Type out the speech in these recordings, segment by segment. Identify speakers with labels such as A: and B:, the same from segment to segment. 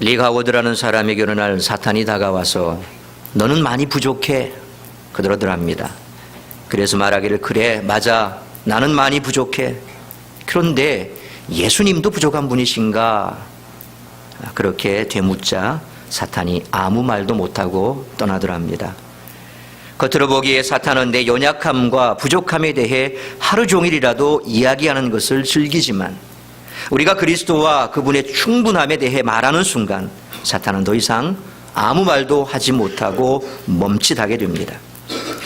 A: 리 하워드라는 사람에게 어느 날 사탄이 다가와서 너는 많이 부족해 그러더랍니다. 그래서 말하기를 그래 맞아 나는 많이 부족해. 그런데 예수님도 부족한 분이신가? 그렇게 되묻자 사탄이 아무 말도 못하고 떠나더랍니다. 겉으로 보기에 사탄은 내 연약함과 부족함에 대해 하루 종일이라도 이야기하는 것을 즐기지만 우리가 그리스도와 그분의 충분함에 대해 말하는 순간 사탄은 더 이상 아무 말도 하지 못하고 멈칫하게 됩니다.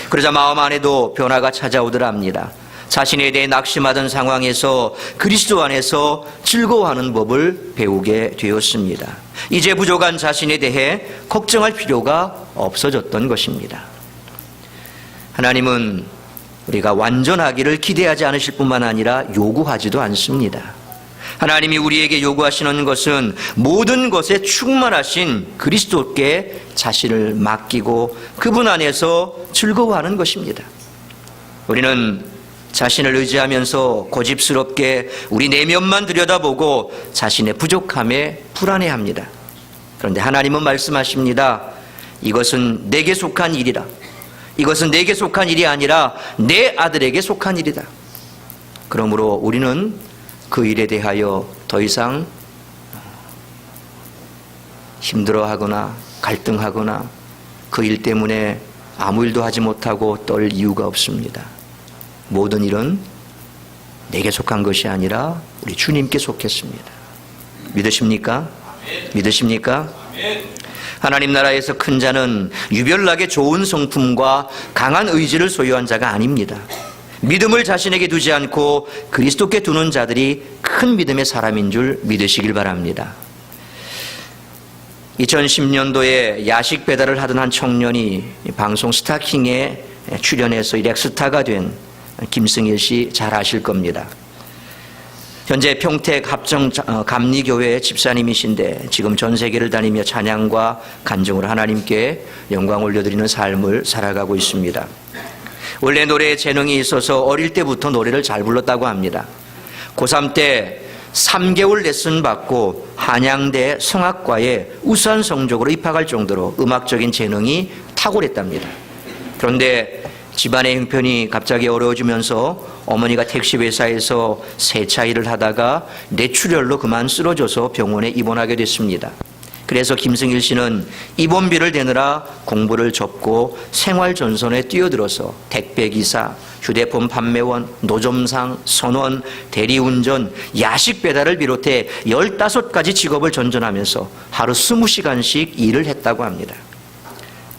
A: 그러자 마음 안에도 변화가 찾아오더랍니다. 자신에 대해 낙심하던 상황에서 그리스도 안에서 즐거워하는 법을 배우게 되었습니다. 이제 부족한 자신에 대해 걱정할 필요가 없어졌던 것입니다. 하나님은 우리가 완전하기를 기대하지 않으실 뿐만 아니라 요구하지도 않습니다. 하나님이 우리에게 요구하시는 것은 모든 것에 충만하신 그리스도께 자신을 맡기고 그분 안에서 즐거워하는 것입니다. 우리는 자신을 의지하면서 고집스럽게 우리 내면만 들여다보고 자신의 부족함에 불안해합니다. 그런데 하나님은 말씀하십니다. 이것은 내게 속한 일이라. 이것은 내게 속한 일이 아니라 내 아들에게 속한 일이다. 그러므로 우리는 그 일에 대하여 더 이상 힘들어하거나 갈등하거나 그 일 때문에 아무 일도 하지 못하고 떨 이유가 없습니다. 모든 일은 내게 속한 것이 아니라 우리 주님께 속했습니다. 믿으십니까? 믿으십니까? 하나님 나라에서 큰 자는 유별나게 좋은 성품과 강한 의지를 소유한 자가 아닙니다. 믿음을 자신에게 두지 않고 그리스도께 두는 자들이 큰 믿음의 사람인 줄 믿으시길 바랍니다. 2010년도에 야식 배달을 하던 한 청년이 방송 스타킹에 출연해서 렉스타가 된 김승일 씨 잘 아실 겁니다. 현재 평택 합정 감리교회 집사님이신데 지금 전 세계를 다니며 찬양과 간증으로 하나님께 영광 올려드리는 삶을 살아가고 있습니다. 원래 노래에 재능이 있어서 어릴 때부터 노래를 잘 불렀다고 합니다. 고3 때 3개월 레슨 받고 한양대 성악과에 우수한 성적으로 입학할 정도로 음악적인 재능이 탁월했답니다. 그런데 집안의 형편이 갑자기 어려워지면서 어머니가 택시회사에서 세차 일을 하다가 뇌출혈로 그만 쓰러져서 병원에 입원하게 됐습니다. 그래서 김승일 씨는 입원비를 대느라 공부를 접고 생활전선에 뛰어들어서 택배기사, 휴대폰 판매원, 노점상, 선원, 대리운전, 야식 배달을 비롯해 15가지 직업을 전전하면서 하루 20시간씩 일을 했다고 합니다.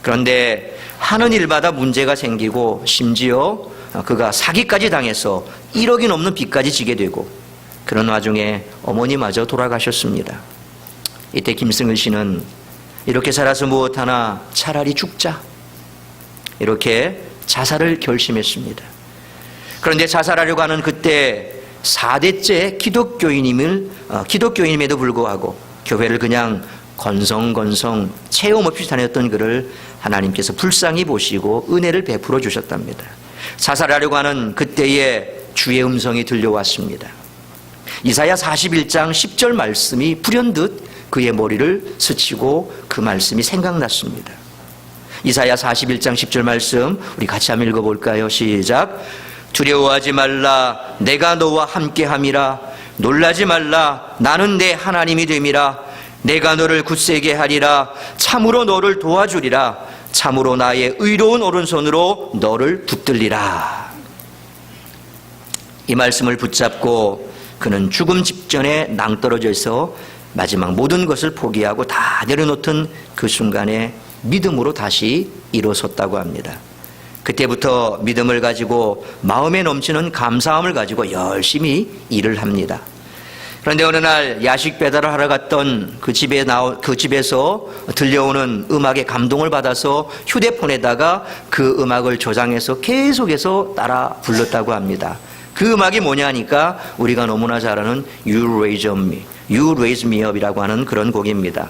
A: 그런데 하는 일마다 문제가 생기고 심지어 그가 사기까지 당해서 1억이 넘는 빚까지 지게 되고 그런 와중에 어머니마저 돌아가셨습니다. 이때 김승일 씨는 이렇게 살아서 무엇하나 차라리 죽자 이렇게 자살을 결심했습니다. 그런데 자살하려고 하는 그때 4대째 기독교인임에도 불구하고 교회를 그냥 건성건성 체험 없이 다녔던 그를 하나님께서 불쌍히 보시고 은혜를 베풀어 주셨답니다. 자살하려고 하는 그때의 주의 음성이 들려왔습니다. 이사야 41장 10절 말씀이 불현듯 그의 머리를 스치고 그 말씀이 생각났습니다. 이사야 41장 10절 말씀 우리 같이 한번 읽어볼까요? 시작. 두려워하지 말라 내가 너와 함께함이라 놀라지 말라 나는 내 하나님이 됨이라 내가 너를 굳세게 하리라 참으로 너를 도와주리라 참으로 나의 의로운 오른손으로 너를 붙들리라. 이 말씀을 붙잡고 그는 죽음 직전에 낭떠러져서 마지막 모든 것을 포기하고 다 내려놓던 그 순간에 믿음으로 다시 일어섰다고 합니다. 그때부터 믿음을 가지고 마음에 넘치는 감사함을 가지고 열심히 일을 합니다. 그런데 어느 날 야식 배달을 하러 갔던 그 집에서 들려오는 음악에 감동을 받아서 휴대폰에다가 그 음악을 저장해서 계속해서 따라 불렀다고 합니다. 그 음악이 뭐냐니까 우리가 너무나 잘 아는 You Raise Me Up이라고 하는 그런 곡입니다.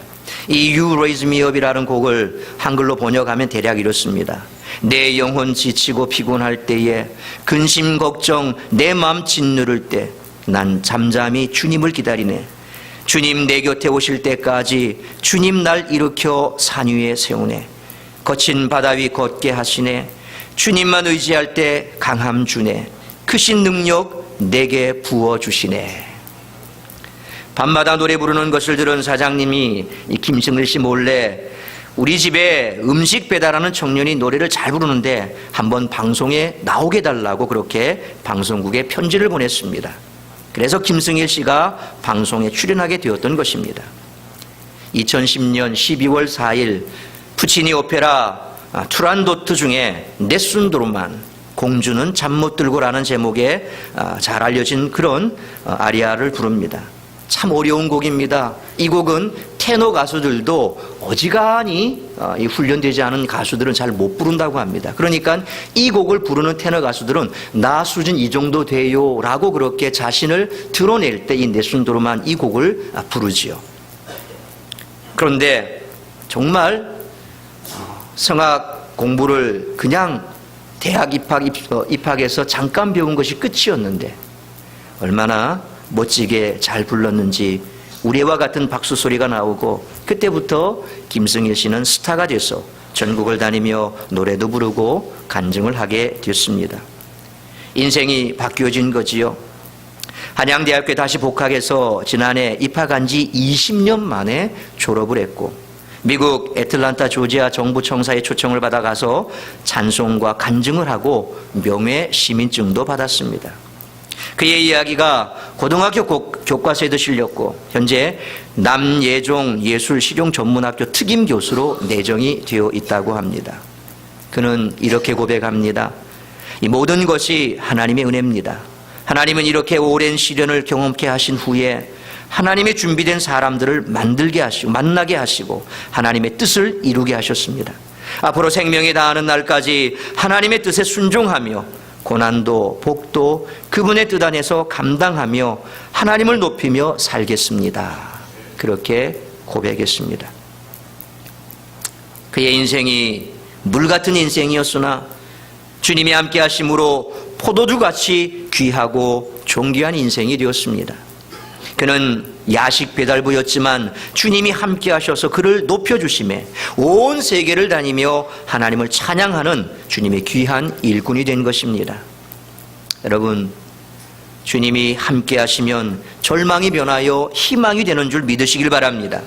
A: 이 You Raise Me Up이라는 곡을 한글로 번역하면 대략 이렇습니다. 내 영혼 지치고 피곤할 때에 근심 걱정 내 마음 짓누를 때 난 잠잠히 주님을 기다리네. 주님 내 곁에 오실 때까지 주님 날 일으켜 산 위에 세우네. 거친 바다 위 걷게 하시네. 주님만 의지할 때 강함 주네. 크신 능력 내게 부어주시네. 밤마다 노래 부르는 것을 들은 사장님이 이 김승일 씨 몰래 우리 집에 음식 배달하는 청년이 노래를 잘 부르는데 한번 방송에 나오게 달라고 그렇게 방송국에 편지를 보냈습니다. 그래서 김승일 씨가 방송에 출연하게 되었던 것입니다. 2010년 12월 4일 푸치니 오페라 투란도트 중에 네순 도르만 공주는 잠 못 들고라는 제목의 잘 알려진 그런 아리아를 부릅니다. 참 어려운 곡입니다. 이 곡은 테너 가수들도 어지간히 훈련되지 않은 가수들은 잘 못 부른다고 합니다. 그러니까 이 곡을 부르는 테너 가수들은 나 수준 이 정도 돼요 라고 그렇게 자신을 드러낼 때 이 네순도로만 이 곡을 부르지요. 그런데 정말 성악 공부를 그냥 대학 입학해서 잠깐 배운 것이 끝이었는데 얼마나 멋지게 잘 불렀는지 우리와 같은 박수 소리가 나오고 그때부터 김승일 씨는 스타가 돼서 전국을 다니며 노래도 부르고 간증을 하게 됐습니다. 인생이 바뀌어진 거지요. 한양대학교에 다시 복학해서 지난해 입학한 지 20년 만에 졸업을 했고 미국 애틀란타 조지아 정부청사의 초청을 받아 가서 찬송과 간증을 하고 명예 시민증도 받았습니다. 그의 이야기가 고등학교 교과서에도 실렸고 현재 남예종 예술실용전문학교 특임교수로 내정이 되어 있다고 합니다. 그는 이렇게 고백합니다. 이 모든 것이 하나님의 은혜입니다. 하나님은 이렇게 오랜 시련을 경험케 하신 후에 하나님의 준비된 사람들을 만나게 하시고 하나님의 뜻을 이루게 하셨습니다. 앞으로 생명에 다하는 날까지 하나님의 뜻에 순종하며 고난도 복도 그분의 뜻 안에서 감당하며 하나님을 높이며 살겠습니다. 그렇게 고백했습니다. 그의 인생이 물 같은 인생이었으나 주님이 함께 하심으로 포도주같이 귀하고 존귀한 인생이 되었습니다. 그는 야식 배달부였지만 주님이 함께 하셔서 그를 높여주심에 온 세계를 다니며 하나님을 찬양하는 주님의 귀한 일꾼이 된 것입니다. 여러분, 주님이 함께 하시면 절망이 변하여 희망이 되는 줄 믿으시길 바랍니다.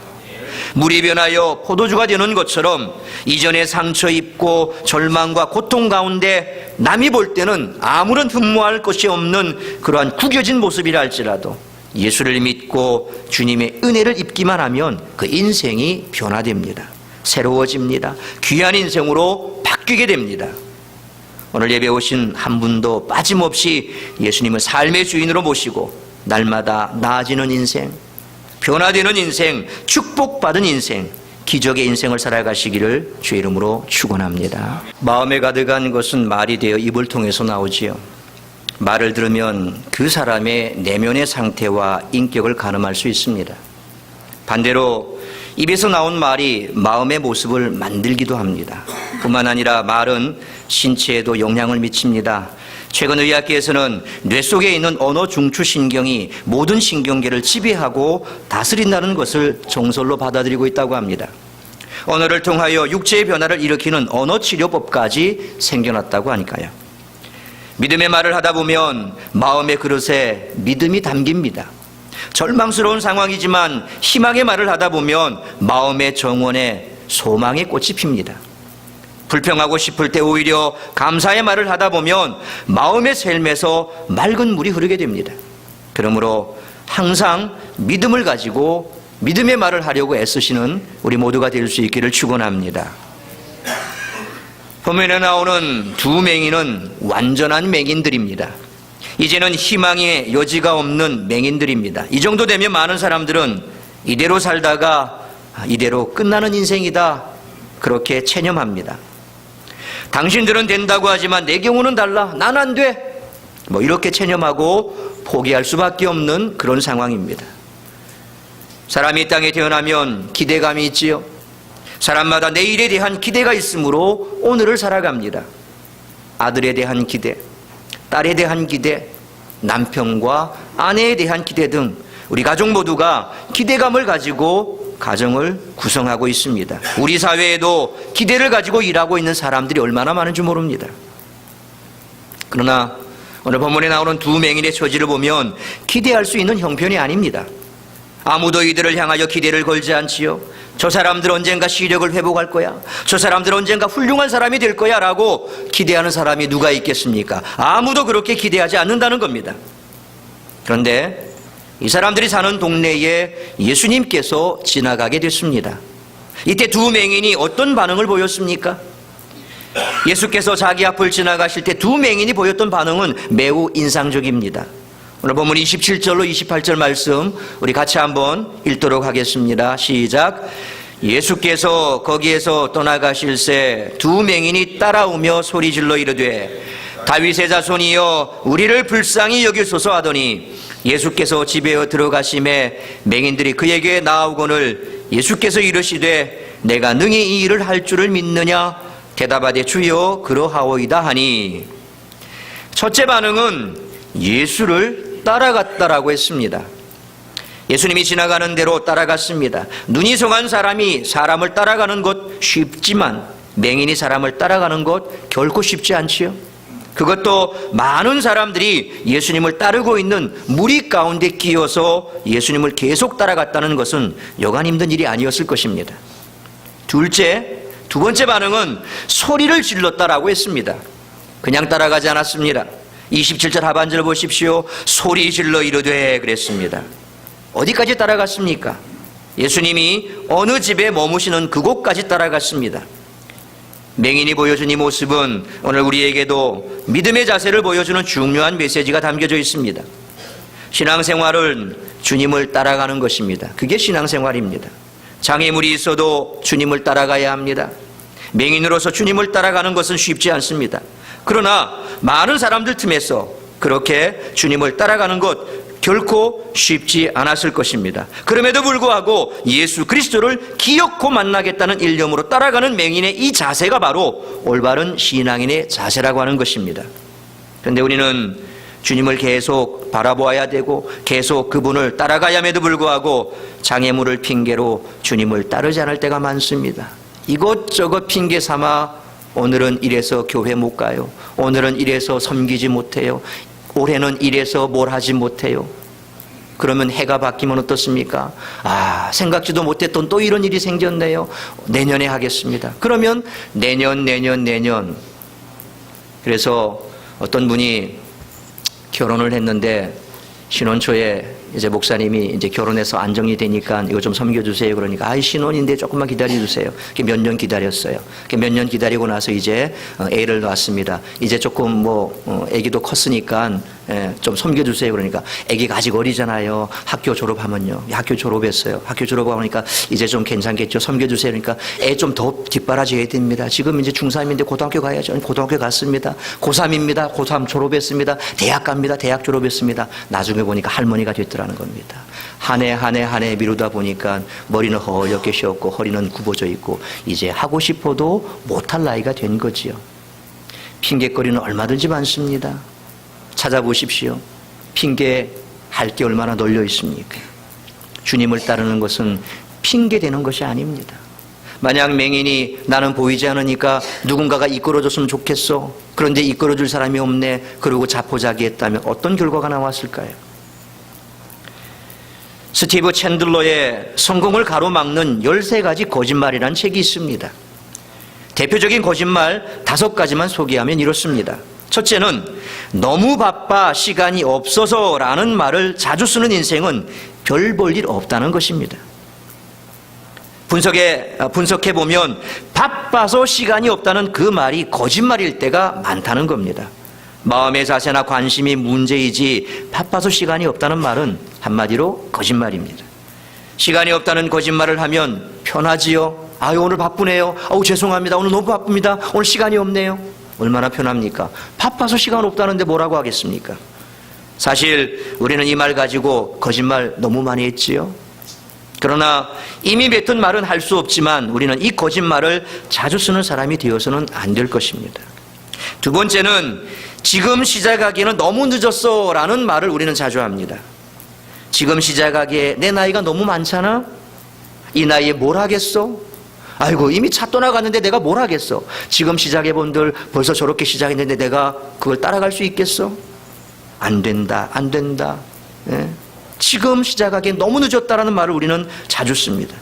A: 물이 변하여 포도주가 되는 것처럼 이전에 상처 입고 절망과 고통 가운데 남이 볼 때는 아무런 흠모할 것이 없는 그러한 구겨진 모습이라 할지라도 예수를 믿고 주님의 은혜를 입기만 하면 그 인생이 변화됩니다. 새로워집니다. 귀한 인생으로 바뀌게 됩니다. 오늘 예배 오신 한 분도 빠짐없이 예수님을 삶의 주인으로 모시고 날마다 나아지는 인생, 변화되는 인생, 축복받은 인생, 기적의 인생을 살아가시기를 주의 이름으로 축원합니다. 마음에 가득한 것은 말이 되어 입을 통해서 나오지요. 말을 들으면 그 사람의 내면의 상태와 인격을 가늠할 수 있습니다. 반대로 입에서 나온 말이 마음의 모습을 만들기도 합니다. 뿐만 아니라 말은 신체에도 영향을 미칩니다. 최근 의학계에서는 뇌 속에 있는 언어 중추 신경이 모든 신경계를 지배하고 다스린다는 것을 정설로 받아들이고 있다고 합니다. 언어를 통하여 육체의 변화를 일으키는 언어 치료법까지 생겨났다고 하니까요. 믿음의 말을 하다 보면 마음의 그릇에 믿음이 담깁니다. 절망스러운 상황이지만 희망의 말을 하다 보면 마음의 정원에 소망의 꽃이 핍니다. 불평하고 싶을 때 오히려 감사의 말을 하다 보면 마음의 샘에서 맑은 물이 흐르게 됩니다. 그러므로 항상 믿음을 가지고 믿음의 말을 하려고 애쓰시는 우리 모두가 될 수 있기를 축원합니다. 본문에 나오는 두 맹인은 완전한 맹인들입니다. 이제는 희망의 여지가 없는 맹인들입니다. 이 정도 되면 많은 사람들은 이대로 살다가 이대로 끝나는 인생이다 그렇게 체념합니다. 당신들은 된다고 하지만 내 경우는 달라. 난 안 돼. 이렇게 체념하고 포기할 수밖에 없는 그런 상황입니다. 사람이 이 땅에 태어나면 기대감이 있지요. 사람마다 내일에 대한 기대가 있으므로 오늘을 살아갑니다. 아들에 대한 기대, 딸에 대한 기대, 남편과 아내에 대한 기대 등 우리 가족 모두가 기대감을 가지고 가정을 구성하고 있습니다. 우리 사회에도 기대를 가지고 일하고 있는 사람들이 얼마나 많은지 모릅니다. 그러나 오늘 본문에 나오는 두 맹인의 처지를 보면 기대할 수 있는 형편이 아닙니다. 아무도 이들을 향하여 기대를 걸지 않지요. 저 사람들 언젠가 시력을 회복할 거야. 저 사람들 언젠가 훌륭한 사람이 될 거야 라고 기대하는 사람이 누가 있겠습니까? 아무도 그렇게 기대하지 않는다는 겁니다. 그런데 이 사람들이 사는 동네에 예수님께서 지나가게 됐습니다. 이때 두 맹인이 어떤 반응을 보였습니까? 예수께서 자기 앞을 지나가실 때 두 맹인이 보였던 반응은 매우 인상적입니다. 오늘 본문 27절로 28절 말씀 우리 같이 한번 읽도록 하겠습니다. 시작. 예수께서 거기에서 떠나가실새 두 맹인이 따라오며 소리질러 이르되 다윗의 자손이여 우리를 불쌍히 여기소서 하더니 예수께서 집에 들어가심에 맹인들이 그에게 나아오거늘 예수께서 이르시되 내가 능히 이 일을 할 줄을 믿느냐 대답하되 주여 그러하오이다 하니 첫째 반응은 예수를 따라갔다라고 했습니다. 예수님이 지나가는 대로 따라갔습니다. 눈이 성한 사람이 사람을 따라가는 것 쉽지만 맹인이 사람을 따라가는 것 결코 쉽지 않지요. 그것도 많은 사람들이 예수님을 따르고 있는 무리 가운데 끼어서 예수님을 계속 따라갔다는 것은 여간 힘든 일이 아니었을 것입니다. 두 번째 반응은 소리를 질렀다라고 했습니다. 그냥 따라가지 않았습니다. 27절 하반절 보십시오. 소리 질러 이르되 그랬습니다. 어디까지 따라갔습니까? 예수님이 어느 집에 머무시는 그곳까지 따라갔습니다. 맹인이 보여준 이 모습은 오늘 우리에게도 믿음의 자세를 보여주는 중요한 메시지가 담겨져 있습니다. 신앙생활은 주님을 따라가는 것입니다. 그게 신앙생활입니다. 장애물이 있어도 주님을 따라가야 합니다. 맹인으로서 주님을 따라가는 것은 쉽지 않습니다. 그러나 많은 사람들 틈에서 그렇게 주님을 따라가는 것 결코 쉽지 않았을 것입니다. 그럼에도 불구하고 예수 그리스도를 기어코 만나겠다는 일념으로 따라가는 맹인의 이 자세가 바로 올바른 신앙인의 자세라고 하는 것입니다. 그런데 우리는 주님을 계속 바라보아야 되고 계속 그분을 따라가야 함에도 불구하고 장애물을 핑계로 주님을 따르지 않을 때가 많습니다. 이것저것 핑계 삼아 오늘은 이래서 교회 못 가요. 오늘은 이래서 섬기지 못해요. 올해는 이래서 뭘 하지 못해요. 그러면 해가 바뀌면 어떻습니까? 생각지도 못했던 또 이런 일이 생겼네요. 내년에 하겠습니다. 그러면 내년. 그래서 어떤 분이 결혼을 했는데 신혼 초에 이제 목사님이 이제 결혼해서 안정이 되니까 이거 좀 섬겨주세요. 그러니까 신혼인데 조금만 기다려주세요. 몇 년 기다렸어요. 몇 년 기다리고 나서 이제 애를 낳았습니다. 이제 조금 애기도 컸으니까 좀 섬겨주세요. 그러니까 애기가 아직 어리잖아요. 학교 졸업하면요. 학교 졸업했어요. 학교 졸업하니까 이제 좀 괜찮겠죠. 섬겨주세요. 그러니까 애 좀 더 뒷바라져야 됩니다. 지금 이제 중3인데 고등학교 가야죠. 고등학교 갔습니다. 고3입니다. 고3 졸업했습니다. 대학 갑니다. 대학 졸업했습니다. 나중에 보니까 할머니가 됐더라는 겁니다. 한 해 미루다 보니까 머리는 허옇게 쉬었고 허리는 굽어져 있고 이제 하고 싶어도 못할 나이가 된 거지요. 핑계거리는 얼마든지 많습니다. 찾아보십시오. 핑계할 게 얼마나 널려 있습니까? 주님을 따르는 것은 핑계대는 것이 아닙니다. 만약 맹인이 나는 보이지 않으니까 누군가가 이끌어줬으면 좋겠어. 그런데 이끌어줄 사람이 없네. 그러고 자포자기했다면 어떤 결과가 나왔을까요? 스티브 챈들러의 성공을 가로막는 13가지 거짓말이라는 책이 있습니다. 대표적인 거짓말 5가지만 소개하면 이렇습니다. 첫째는 너무 바빠 시간이 없어서 라는 말을 자주 쓰는 인생은 별 볼 일 없다는 것입니다. 분석해보면 바빠서 시간이 없다는 그 말이 거짓말일 때가 많다는 겁니다. 마음의 자세나 관심이 문제이지 바빠서 시간이 없다는 말은 한마디로 거짓말입니다. 시간이 없다는 거짓말을 하면 편하지요. 오늘 바쁘네요. 죄송합니다. 오늘 너무 바쁩니다. 오늘 시간이 없네요. 얼마나 편합니까? 바빠서 시간 없다는데 뭐라고 하겠습니까? 사실 우리는 이 말 가지고 거짓말 너무 많이 했지요. 그러나 이미 뱉은 말은 할 수 없지만 우리는 이 거짓말을 자주 쓰는 사람이 되어서는 안 될 것입니다. 두 번째는 지금 시작하기에는 너무 늦었어 라는 말을 우리는 자주 합니다. 지금 시작하기에 내 나이가 너무 많잖아? 이 나이에 뭘 하겠어? 아이고 이미 차 떠나갔는데 내가 뭘 하겠어? 지금 시작해본들 벌써 저렇게 시작했는데 내가 그걸 따라갈 수 있겠어? 안 된다, 안 된다. 예? 지금 시작하기엔 너무 늦었다라는 말을 우리는 자주 씁니다.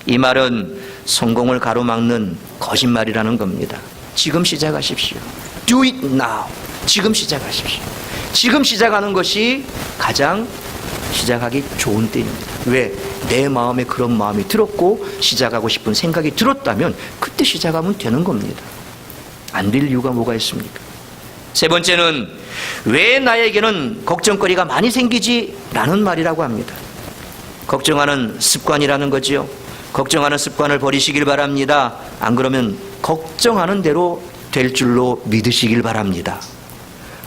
A: 이 말은 성공을 가로막는 거짓말이라는 겁니다. 지금 시작하십시오. Do it now. 지금 시작하십시오. 지금 시작하는 것이 가장 시작하기 좋은 때입니다. 왜? 내 마음에 그런 마음이 들었고 시작하고 싶은 생각이 들었다면 그때 시작하면 되는 겁니다. 안 될 이유가 뭐가 있습니까? 세 번째는 왜 나에게는 걱정거리가 많이 생기지? 라는 말이라고 합니다. 걱정하는 습관이라는 거지요. 걱정하는 습관을 버리시길 바랍니다. 안 그러면 걱정하는 대로 될 줄로 믿으시길 바랍니다.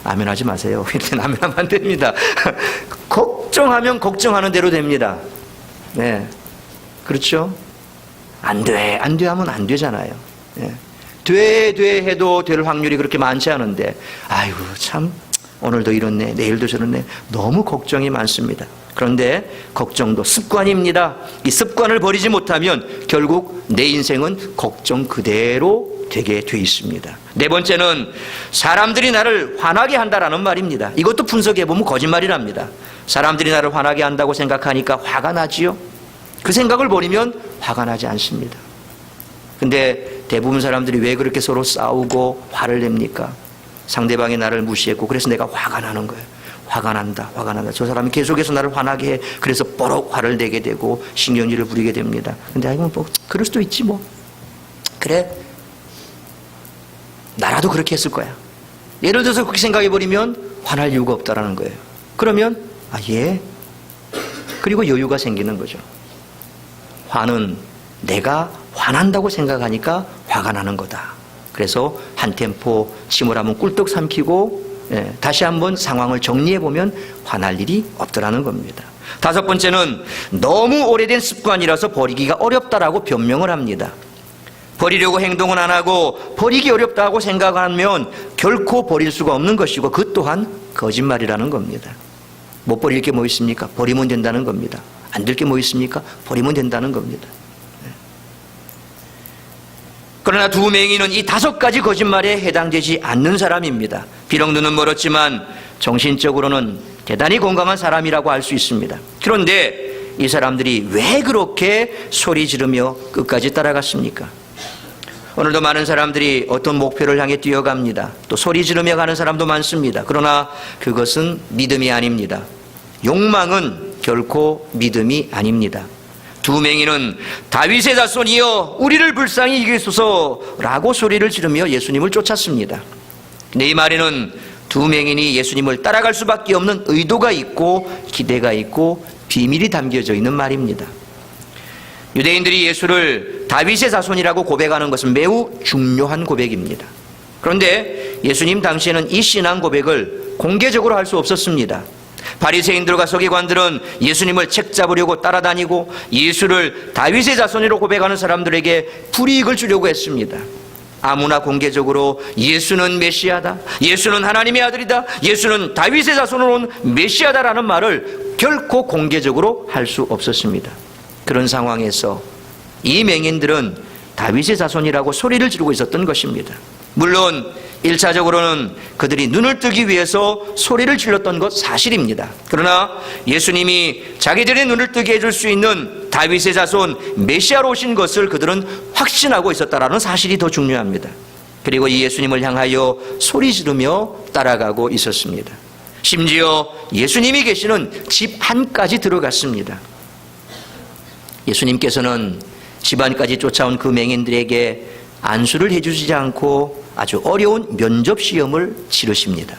A: 아멘 하지 마세요. 이렇게 아멘 하면 안 됩니다. 걱정하면 걱정하는 대로 됩니다. 네. 그렇죠? 안 돼, 안 돼 하면 안 되잖아요. 네. 돼 해도 될 확률이 그렇게 많지 않은데, 아이고, 참, 오늘도 이렇네, 내일도 저렇네. 너무 걱정이 많습니다. 그런데 걱정도 습관입니다. 이 습관을 버리지 못하면 결국 내 인생은 걱정 그대로 되게 돼 있습니다. 네 번째는 사람들이 나를 화나게 한다라는 말입니다. 이것도 분석해 보면 거짓말이랍니다. 사람들이 나를 화나게 한다고 생각하니까 화가 나지요. 그 생각을 버리면 화가 나지 않습니다. 근데 대부분 사람들이 왜 그렇게 서로 싸우고 화를 냅니까? 상대방이 나를 무시했고 그래서 내가 화가 나는 거예요. 화가 난다, 화가 난다. 저 사람이 계속해서 나를 화나게 해. 그래서 버럭 화를 내게 되고 신경질을 부리게 됩니다. 근데 아이고 뭐 그럴 수도 있지 뭐. 그래, 나라도 그렇게 했을 거야. 예를 들어서 그렇게 생각해버리면 화날 이유가 없다라는 거예요. 그러면 예. 그리고 여유가 생기는 거죠. 화는 내가 화난다고 생각하니까 화가 나는 거다. 그래서 한 템포 침을 한번 꿀떡 삼키고 다시 한번 상황을 정리해보면 화날 일이 없더라는 겁니다. 다섯 번째는 너무 오래된 습관이라서 버리기가 어렵다라고 변명을 합니다. 버리려고 행동은 안 하고 버리기 어렵다고 생각하면 결코 버릴 수가 없는 것이고 그 또한 거짓말이라는 겁니다. 못 버릴 게 뭐 있습니까? 버리면 된다는 겁니다. 안 될 게 뭐 있습니까? 버리면 된다는 겁니다. 그러나 두 맹인은 이 다섯 가지 거짓말에 해당되지 않는 사람입니다. 비록 눈은 멀었지만 정신적으로는 대단히 건강한 사람이라고 할 수 있습니다. 그런데 이 사람들이 왜 그렇게 소리 지르며 끝까지 따라갔습니까? 오늘도 많은 사람들이 어떤 목표를 향해 뛰어갑니다. 또 소리 지르며 가는 사람도 많습니다. 그러나 그것은 믿음이 아닙니다. 욕망은 결코 믿음이 아닙니다. 두 맹인은 다윗의 자손이여 우리를 불쌍히 여기소서라고 소리를 지르며 예수님을 쫓았습니다. 근데 이 말에는 두 맹인이 예수님을 따라갈 수밖에 없는 의도가 있고 기대가 있고 비밀이 담겨져 있는 말입니다. 유대인들이 예수를 다윗의 자손이라고 고백하는 것은 매우 중요한 고백입니다. 그런데 예수님 당시에는 이 신앙 고백을 공개적으로 할 수 없었습니다. 바리새인들과 서기관들은 예수님을 책잡으려고 따라다니고 예수를 다윗의 자손이라고 고백하는 사람들에게 불이익을 주려고 했습니다. 아무나 공개적으로 예수는 메시아다, 예수는 하나님의 아들이다, 예수는 다윗의 자손으로 온 메시아다라는 말을 결코 공개적으로 할 수 없었습니다. 그런 상황에서 이 맹인들은 다윗의 자손이라고 소리를 지르고 있었던 것입니다. 물론 1차적으로는 그들이 눈을 뜨기 위해서 소리를 질렀던 것 사실입니다. 그러나 예수님이 자기들의 눈을 뜨게 해줄 수 있는 다윗의 자손 메시아로 오신 것을 그들은 확신하고 있었다는 사실이 더 중요합니다. 그리고 이 예수님을 향하여 소리 지르며 따라가고 있었습니다. 심지어 예수님이 계시는 집 안까지 들어갔습니다. 예수님께서는 집 안까지 쫓아온 그 맹인들에게 안수를 해주시지 않고 아주 어려운 면접 시험을 치르십니다.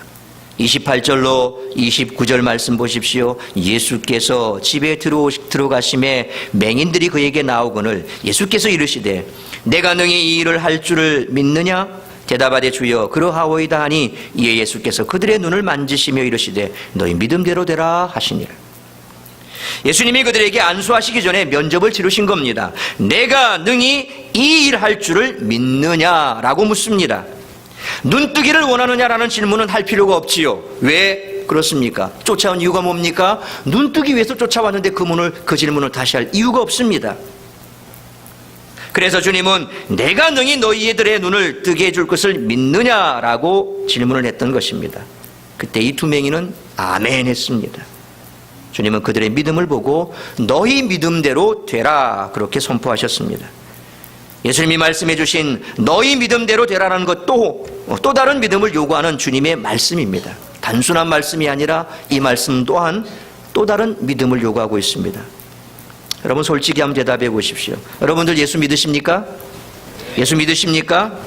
A: 28절로 29절 말씀 보십시오. 예수께서 집에 들어가심에 맹인들이 그에게 나오거늘 예수께서 이르시되 내가 능히 이 일을 할 줄을 믿느냐? 대답하되 주여 그러하오이다 하니 이에 예수께서 그들의 눈을 만지시며 이르시되 너희 믿음대로 되라 하시니라. 예수님이 그들에게 안수하시기 전에 면접을 치르신 겁니다. 내가 능히 이 일 할 줄을 믿느냐라고 묻습니다. 눈뜨기를 원하느냐라는 질문은 할 필요가 없지요. 왜 그렇습니까? 쫓아온 이유가 뭡니까? 눈뜨기 위해서 쫓아왔는데 그 질문을 다시 할 이유가 없습니다. 그래서 주님은 내가 능히 너희들의 눈을 뜨게 해줄 것을 믿느냐라고 질문을 했던 것입니다. 그때 이 두 맹인은 아멘 했습니다. 주님은 그들의 믿음을 보고 너희 믿음대로 되라 그렇게 선포하셨습니다. 예수님이 말씀해 주신 너희 믿음대로 되라는 것도 또 다른 믿음을 요구하는 주님의 말씀입니다. 단순한 말씀이 아니라 이 말씀 또한 또 다른 믿음을 요구하고 있습니다. 여러분 솔직히 한번 대답해 보십시오. 여러분들 예수 믿으십니까? 예수 믿으십니까?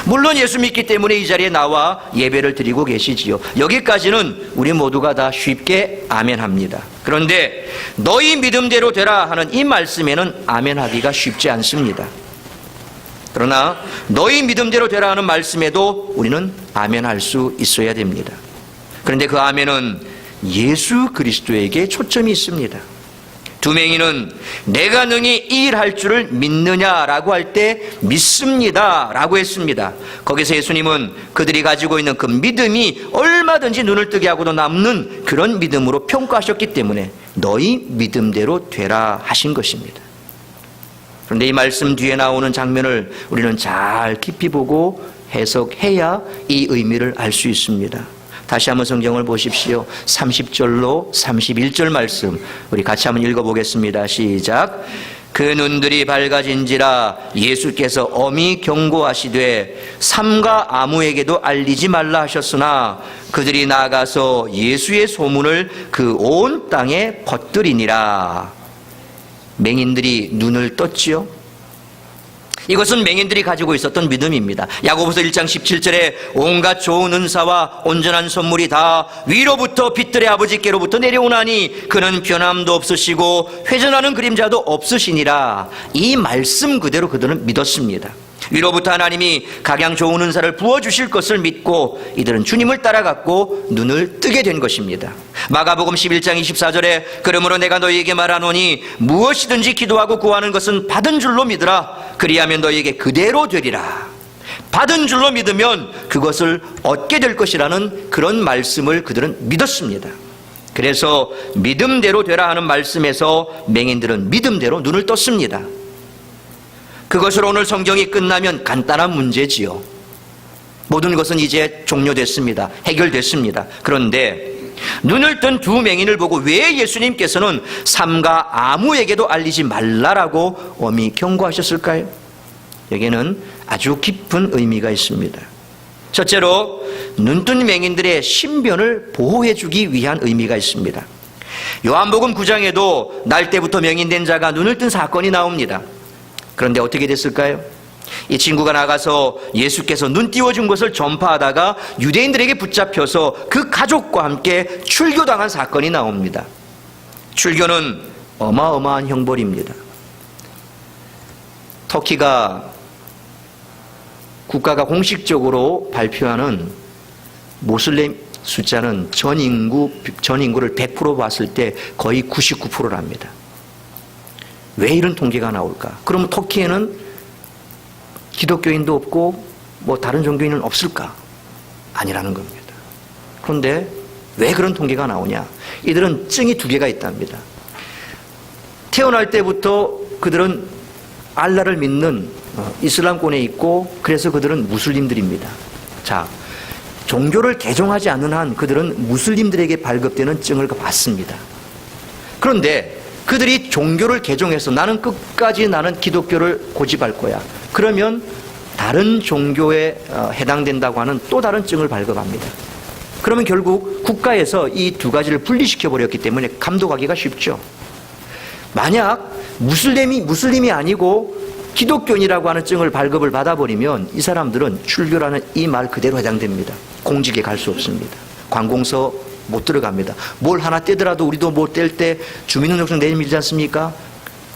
A: 물론 예수 믿기 때문에 이 자리에 나와 예배를 드리고 계시지요. 여기까지는 우리 모두가 다 쉽게 아멘합니다. 그런데 너희 믿음대로 되라 하는 이 말씀에는 아멘하기가 쉽지 않습니다. 그러나 너희 믿음대로 되라 하는 말씀에도 우리는 아멘할 수 있어야 됩니다. 그런데 그 아멘은 예수 그리스도에게 초점이 있습니다. 두 맹인은 내가 능히 이 일 할 줄을 믿느냐라고 할 때 믿습니다 라고 했습니다. 거기서 예수님은 그들이 가지고 있는 그 믿음이 얼마든지 눈을 뜨게 하고도 남는 그런 믿음으로 평가하셨기 때문에 너희 믿음대로 되라 하신 것입니다. 그런데 이 말씀 뒤에 나오는 장면을 우리는 잘 깊이 보고 해석해야 이 의미를 알 수 있습니다. 다시 한번 성경을 보십시오. 30절로 31절 말씀 우리 같이 한번 읽어보겠습니다. 시작. 그 눈들이 밝아진지라 예수께서 엄히 경고하시되 삼가 아무에게도 알리지 말라 하셨으나 그들이 나가서 예수의 소문을 그 온 땅에 퍼뜨리니라. 맹인들이 눈을 떴지요. 이것은 맹인들이 가지고 있었던 믿음입니다. 야고보서 1장 17절에 온갖 좋은 은사와 온전한 선물이 다 위로부터 빛들의 아버지께로부터 내려오나니 그는 변함도 없으시고 회전하는 그림자도 없으시니라. 이 말씀 그대로 그들은 믿었습니다. 위로부터 하나님이 각양 좋은 은사를 부어주실 것을 믿고 이들은 주님을 따라갔고 눈을 뜨게 된 것입니다. 마가복음 11장 24절에 그러므로 내가 너희에게 말하노니 무엇이든지 기도하고 구하는 것은 받은 줄로 믿으라. 그리하면 너희에게 그대로 되리라. 받은 줄로 믿으면 그것을 얻게 될 것이라는 그런 말씀을 그들은 믿었습니다. 그래서 믿음대로 되라 하는 말씀에서 맹인들은 믿음대로 눈을 떴습니다. 그것으로 오늘 성경이 끝나면 간단한 문제지요. 모든 것은 이제 종료됐습니다. 해결됐습니다. 그런데 눈을 뜬 두 맹인을 보고 왜 예수님께서는 삼가 아무에게도 알리지 말라라고 엄히 경고하셨을까요? 여기에는 아주 깊은 의미가 있습니다. 첫째로 눈뜬 맹인들의 신변을 보호해주기 위한 의미가 있습니다. 요한복음 9장에도 날 때부터 명인된 자가 눈을 뜬 사건이 나옵니다. 그런데 어떻게 됐을까요? 이 친구가 나가서 예수께서 눈 띄워준 것을 전파하다가 유대인들에게 붙잡혀서 그 가족과 함께 출교당한 사건이 나옵니다. 출교는 어마어마한 형벌입니다. 터키가 국가가 공식적으로 발표하는 모슬렘 숫자는 전 인구를 100% 봤을 때 거의 99%랍니다. 왜 이런 통계가 나올까? 그러면 터키에는 기독교인도 없고 뭐 다른 종교인은 없을까? 아니라는 겁니다. 그런데 왜 그런 통계가 나오냐? 이들은 증이 두 개가 있답니다. 태어날 때부터 그들은 알라를 믿는 이슬람권에 있고 그래서 그들은 무슬림들입니다. 자, 종교를 개종하지 않는 한 그들은 무슬림들에게 발급되는 증을 받습니다. 그런데 그들이 종교를 개종해서 나는 끝까지 나는 기독교를 고집할 거야. 그러면 다른 종교에 해당된다고 하는 또 다른 증을 발급합니다. 그러면 결국 국가에서 이 두 가지를 분리시켜 버렸기 때문에 감독하기가 쉽죠. 만약 무슬림이 아니고 기독교인이라고 하는 증을 발급을 받아버리면 이 사람들은 출교라는 이 말 그대로 해당됩니다. 공직에 갈 수 없습니다. 관공서 못 들어갑니다. 뭘 하나 떼더라도 우리도 뭐 뗄 때 주민등록증 내밀지 않습니까?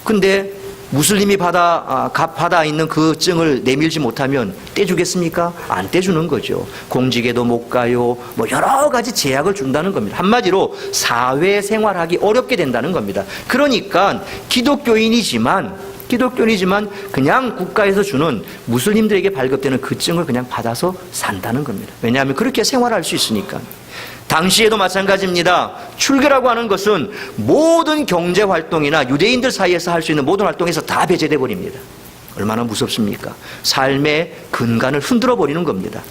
A: 근데 무슬림이 받아 있는 그 증을 내밀지 못하면 떼주겠습니까? 안 떼주는 거죠. 공직에도 못 가요. 뭐 여러 가지 제약을 준다는 겁니다. 한마디로 사회생활하기 어렵게 된다는 겁니다. 그러니까 기독교인이지만 기독교인이지만 그냥 국가에서 주는 무슬림들에게 발급되는 그 증을 그냥 받아서 산다는 겁니다. 왜냐하면 그렇게 생활할 수 있으니까. 당시에도 마찬가지입니다. 출교라고 하는 것은 모든 경제활동이나 유대인들 사이에서 할 수 있는 모든 활동에서 다 배제돼 버립니다. 얼마나 무섭습니까? 삶의 근간을 흔들어 버리는 겁니다.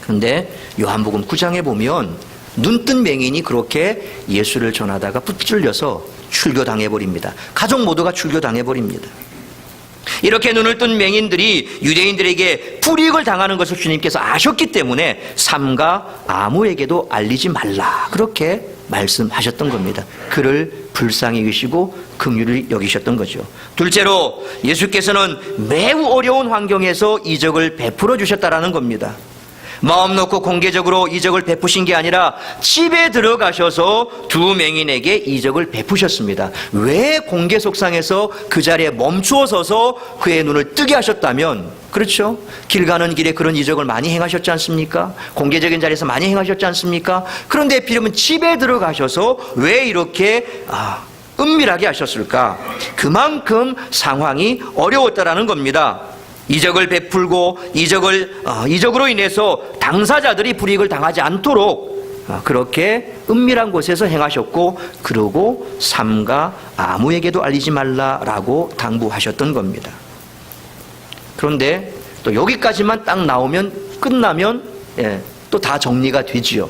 A: 그런데 요한복음 9장에 보면 눈뜬 맹인이 그렇게 예수를 전하다가 붙들려서 출교당해 버립니다. 가족 모두가 출교당해 버립니다. 이렇게 눈을 뜬 맹인들이 유대인들에게 불이익을 당하는 것을 주님께서 아셨기 때문에 삼가 아무에게도 알리지 말라 그렇게 말씀하셨던 겁니다. 그를 불쌍히 여기시고 긍휼히 여기셨던 거죠. 둘째로 예수께서는 매우 어려운 환경에서 이적을 베풀어 주셨다라는 겁니다. 마음 놓고 공개적으로 이적을 베푸신 게 아니라 집에 들어가셔서 두 맹인에게 이적을 베푸셨습니다. 왜 공개 속상에서 그 자리에 멈추어 서서 그의 눈을 뜨게 하셨다면, 그렇죠? 길 가는 길에 그런 이적을 많이 행하셨지 않습니까? 공개적인 자리에서 많이 행하셨지 않습니까? 그런데 필요면 집에 들어가셔서 왜 이렇게 은밀하게 하셨을까? 그만큼 상황이 어려웠다라는 겁니다. 이적을 베풀고 이적으로 인해서 당사자들이 불이익을 당하지 않도록 그렇게 은밀한 곳에서 행하셨고, 그러고 삼가 아무에게도 알리지 말라라고 당부하셨던 겁니다. 그런데 또 여기까지만 딱 나오면 끝나면 또 다 정리가 되지요.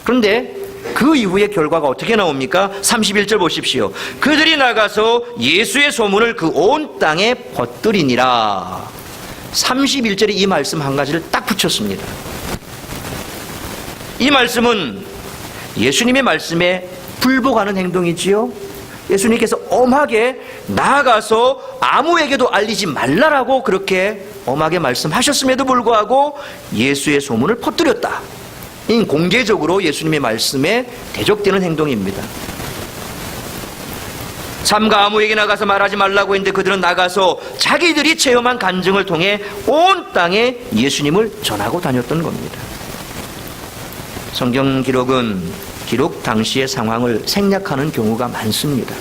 A: 그런데 그 이후의 결과가 어떻게 나옵니까? 31절 보십시오. 그들이 나가서 예수의 소문을 그 온 땅에 퍼뜨리니라. 31절에 이 말씀 한 가지를 딱 붙였습니다. 이 말씀은 예수님의 말씀에 불복하는 행동이지요. 예수님께서 엄하게 나아가서 아무에게도 알리지 말라라고 그렇게 엄하게 말씀하셨음에도 불구하고 예수의 소문을 퍼뜨렸다. 이 공개적으로 예수님의 말씀에 대적되는 행동입니다. 삼가 아무에게 나가서 말하지 말라고 했는데 그들은 나가서 자기들이 체험한 간증을 통해 온 땅에 예수님을 전하고 다녔던 겁니다. 성경 기록은 기록 당시의 상황을 생략하는 경우가 많습니다.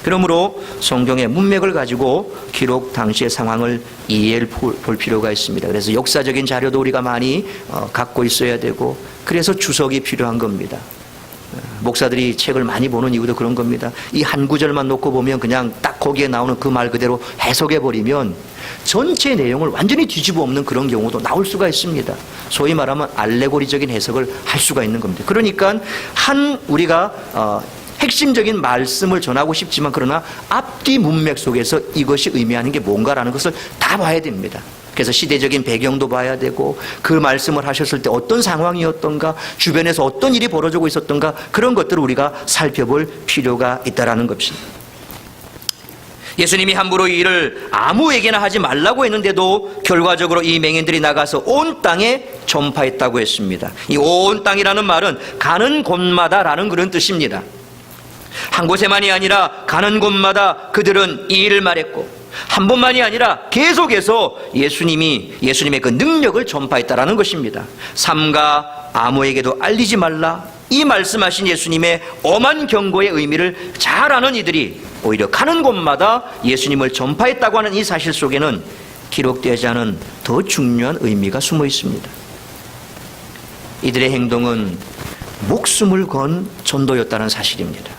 A: 그러므로 성경의 문맥을 가지고 기록 당시의 상황을 이해해 볼 필요가 있습니다. 그래서 역사적인 자료도 우리가 많이 갖고 있어야 되고, 그래서 주석이 필요한 겁니다. 목사들이 책을 많이 보는 이유도 그런 겁니다. 이 한 구절만 놓고 보면 그냥 딱 거기에 나오는 그 말 그대로 해석해 버리면 전체 내용을 완전히 뒤집어 엎는 그런 경우도 나올 수가 있습니다. 소위 말하면 알레고리적인 해석을 할 수가 있는 겁니다. 그러니까 우리가 핵심적인 말씀을 전하고 싶지만, 그러나 앞뒤 문맥 속에서 이것이 의미하는 게 뭔가라는 것을 다 봐야 됩니다. 그래서 시대적인 배경도 봐야 되고, 그 말씀을 하셨을 때 어떤 상황이었던가, 주변에서 어떤 일이 벌어지고 있었던가, 그런 것들을 우리가 살펴볼 필요가 있다는 것입니다. 예수님이 함부로 이 일을 아무에게나 하지 말라고 했는데도 결과적으로 이 맹인들이 나가서 온 땅에 전파했다고 했습니다. 이 온 땅이라는 말은 가는 곳마다라는 그런 뜻입니다. 한 곳에만이 아니라 가는 곳마다 그들은 이 일을 말했고, 한 번만이 아니라 계속해서 예수님의 그 능력을 전파했다라는 것입니다. 삼가 아무에게도 알리지 말라, 이 말씀하신 예수님의 엄한 경고의 의미를 잘 아는 이들이 오히려 가는 곳마다 예수님을 전파했다고 하는 이 사실 속에는 기록되지 않은 더 중요한 의미가 숨어 있습니다. 이들의 행동은 목숨을 건 전도였다는 사실입니다.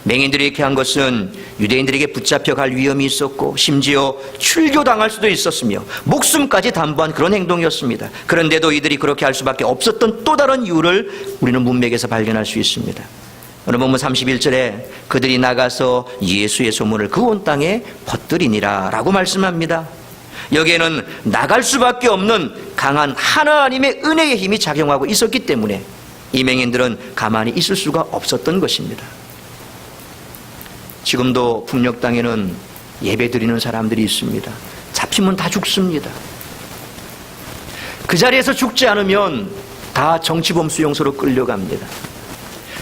A: 맹인들이 이렇게 한 것은 유대인들에게 붙잡혀갈 위험이 있었고, 심지어 출교당할 수도 있었으며 목숨까지 담보한 그런 행동이었습니다. 그런데도 이들이 그렇게 할 수밖에 없었던 또 다른 이유를 우리는 문맥에서 발견할 수 있습니다. 오늘 본문 31절에 그들이 나가서 예수의 소문을 그 온 땅에 퍼뜨리니라 라고 말씀합니다. 여기에는 나갈 수밖에 없는 강한 하나님의 은혜의 힘이 작용하고 있었기 때문에 이 맹인들은 가만히 있을 수가 없었던 것입니다. 지금도 북녘 땅에는 예배 드리는 사람들이 있습니다. 잡히면 다 죽습니다. 그 자리에서 죽지 않으면 다 정치범 수용소로 끌려갑니다.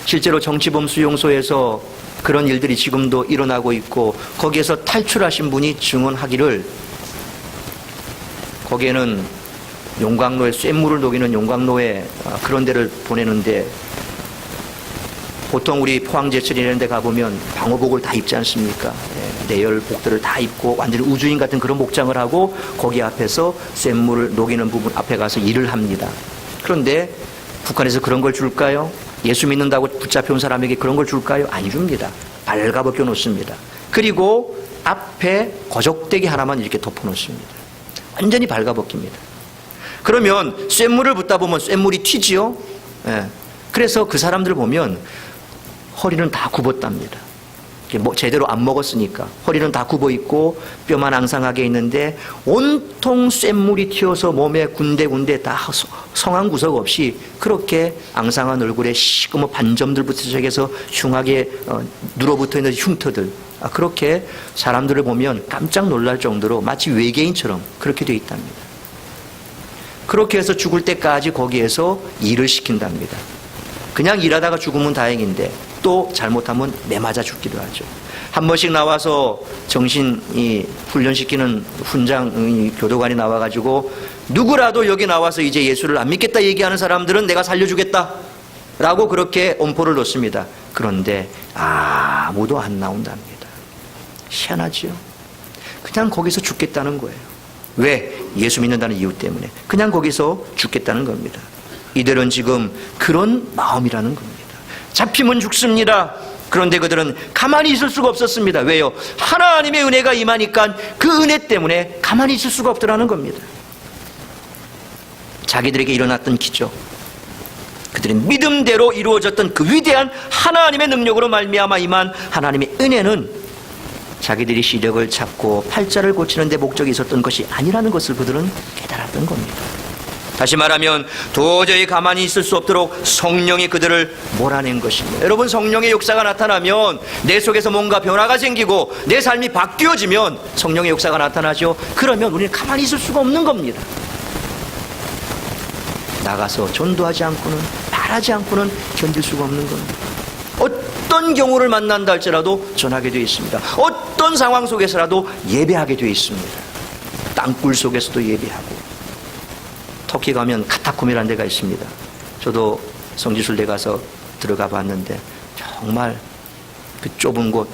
A: 실제로 정치범 수용소에서 그런 일들이 지금도 일어나고 있고, 거기에서 탈출하신 분이 증언하기를, 거기에는 용광로에 쇳물을 녹이는 용광로에 그런 데를 보내는데, 보통 우리 포항제철 이런 데 가보면 방호복을 다 입지 않습니까? 대열 복들을 다 입고 완전히 우주인 같은 그런 목장을 하고 거기 앞에서 쇳물을 녹이는 부분 앞에 가서 일을 합니다. 그런데 북한에서 그런 걸 줄까요? 예수 믿는다고 붙잡혀온 사람에게 그런 걸 줄까요? 안 줍니다. 발가벗겨 놓습니다. 그리고 앞에 거적대기 하나만 이렇게 덮어놓습니다. 완전히 발가벗깁니다. 그러면 쇳물을 붓다 보면 쇳물이 튀지요. 예. 그래서 그 사람들 보면 허리는 다 굽었답니다. 제대로 안 먹었으니까 허리는 다 굽어 있고 뼈만 앙상하게 있는데 온통 쇳물이 튀어서 몸에 군데군데 다 성한 구석 없이 그렇게 앙상한 얼굴에 시커먼 반점들부터 시작해서 흉하게 눌어붙어 있는 흉터들, 그렇게 사람들을 보면 깜짝 놀랄 정도로 마치 외계인처럼 그렇게 되어 있답니다. 그렇게 해서 죽을 때까지 거기에서 일을 시킨답니다. 그냥 일하다가 죽으면 다행인데 또 잘못하면 매맞아 죽기도 하죠. 한 번씩 나와서 정신이 훈련시키는 훈장 교도관이 나와가지고 누구라도 여기 나와서 이제 예수를 안 믿겠다 얘기하는 사람들은 내가 살려주겠다 라고 그렇게 엄포를 놓습니다. 그런데 아무도 안 나온답니다. 희한하지요. 그냥 거기서 죽겠다는 거예요. 왜? 예수 믿는다는 이유 때문에 그냥 거기서 죽겠다는 겁니다. 이들은 지금 그런 마음이라는 겁니다. 잡히면 죽습니다. 그런데 그들은 가만히 있을 수가 없었습니다. 왜요? 하나님의 은혜가 임하니까 그 은혜 때문에 가만히 있을 수가 없더라는 겁니다. 자기들에게 일어났던 기적, 그들의 믿음대로 이루어졌던 그 위대한 하나님의 능력으로 말미암아 임한 하나님의 은혜는 자기들이 시력을 찾고 팔자를 고치는 데 목적이 있었던 것이 아니라는 것을 그들은 깨달았던 겁니다. 다시 말하면 도저히 가만히 있을 수 없도록 성령이 그들을 몰아낸 것입니다. 여러분, 성령의 역사가 나타나면 내 속에서 뭔가 변화가 생기고 내 삶이 바뀌어지면 성령의 역사가 나타나죠. 그러면 우리는 가만히 있을 수가 없는 겁니다. 나가서 전도하지 않고는, 말하지 않고는 견딜 수가 없는 겁니다. 어떤 경우를 만난다 할지라도 전하게 되어 있습니다. 어떤 상황 속에서라도 예배하게 되어 있습니다. 땅굴 속에서도 예배하고. 터키 가면 카타콤이라는 데가 있습니다. 저도 성지순례 가서 들어가 봤는데 정말 그 좁은 곳,